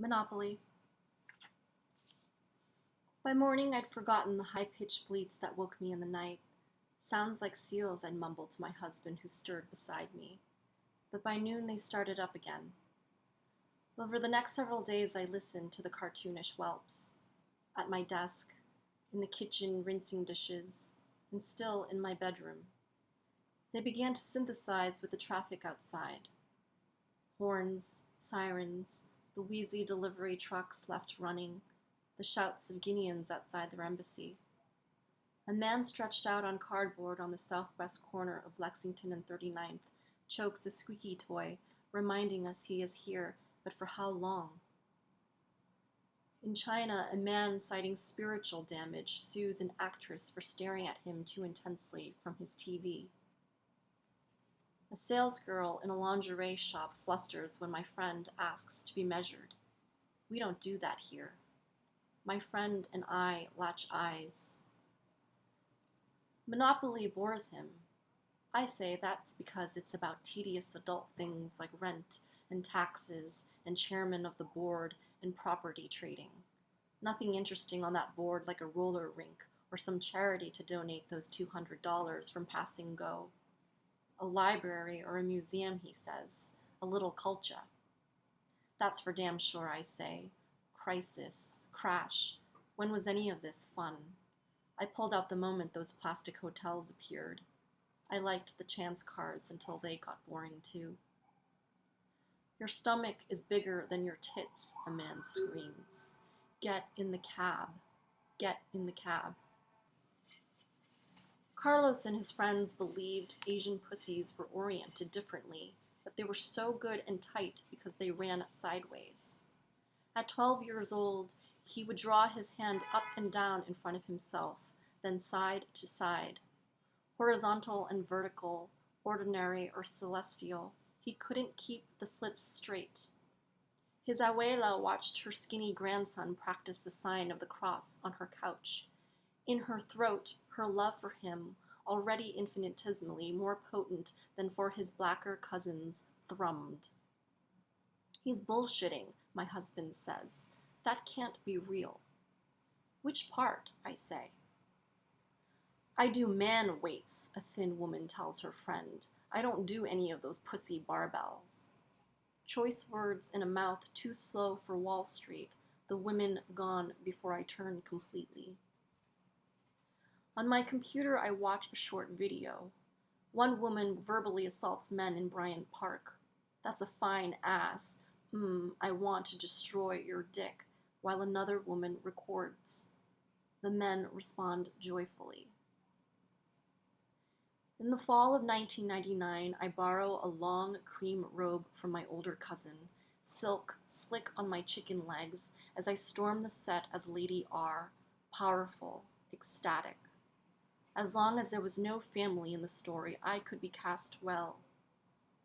Monopoly. By morning, I'd forgotten the high-pitched bleats that woke me in the night. Sounds like seals, I'd mumble to my husband who stirred beside me. But by noon, they started up again. Over the next several days, I listened to the cartoonish whelps. At my desk, in the kitchen rinsing dishes, and still in my bedroom. They began to synthesize with the traffic outside. Horns, sirens, the wheezy delivery trucks left running, the shouts of Guineans outside their embassy. A man stretched out on cardboard on the southwest corner of Lexington and 39th chokes a squeaky toy, reminding us he is here, but for how long? In China, a man citing spiritual damage sues an actress for staring at him too intensely from his TV. A salesgirl in a lingerie shop flusters when my friend asks to be measured. We don't do that here. My friend and I latch eyes. Monopoly bores him. I say that's because it's about tedious adult things like rent and taxes and chairman of the board and property trading. Nothing interesting on that board like a roller rink or some charity to donate those $200 from Passing Go. A library or a museum, he says. A little culture. That's for damn sure, I say. Crisis. Crash. When was any of this fun? I pulled out the moment those plastic hotels appeared. I liked the chance cards until they got boring too. Your stomach is bigger than your tits, a man screams. Get in the cab. Get in the cab. Carlos and his friends believed Asian pussies were oriented differently, but they were so good and tight because they ran sideways. At 12 years old, he would draw his hand up and down in front of himself, then side to side. Horizontal and vertical, ordinary or celestial, he couldn't keep the slits straight. His abuela watched her skinny grandson practice the sign of the cross on her couch. In her throat, her love for him, already infinitesimally more potent than for his blacker cousins, thrummed. He's bullshitting, my husband says. That can't be real. Which part, I say. I do man weights, a thin woman tells her friend. I don't do any of those pussy barbells. Choice words in a mouth too slow for Wall Street, the women gone before I turn completely. On my computer, I watch a short video. One woman verbally assaults men in Bryant Park. That's a fine ass. I want to destroy your dick, while another woman records. The men respond joyfully. In the fall of 1999, I borrow a long cream robe from my older cousin, silk slick on my chicken legs, as I storm the set as Lady R, powerful, ecstatic. As long as there was no family in the story, I could be cast well.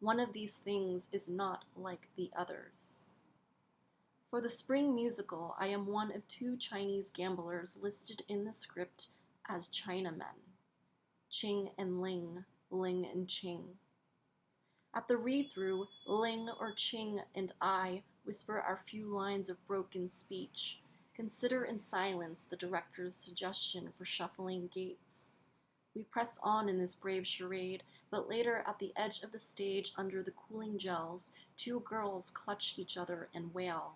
One of these things is not like the others. For the spring musical, I am one of 2 Chinese gamblers listed in the script as Chinamen. Ching and Ling, Ling and Ching. At the read-through, Ling or Ching and I whisper our few lines of broken speech, consider in silence the director's suggestion for shuffling gaits. We press on in this brave charade, but later at the edge of the stage under the cooling gels, 2 girls clutch each other and wail.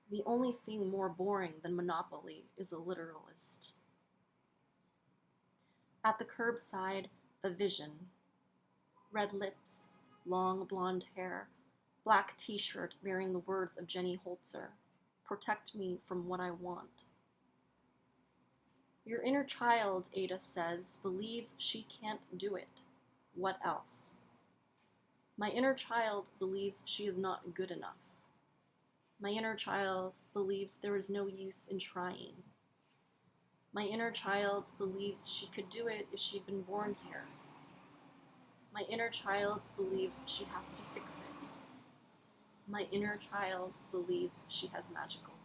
The only thing more boring than Monopoly is a literalist. At the curbside, a vision. Red lips, long blonde hair, black t-shirt bearing the words of Jenny Holzer. Protect me from what I want. Your inner child, Ada says, believes she can't do it. What else? My inner child believes she is not good enough. My inner child believes there is no use in trying. My inner child believes she could do it if she'd been born here. My inner child believes she has to fix it. My inner child believes she has magical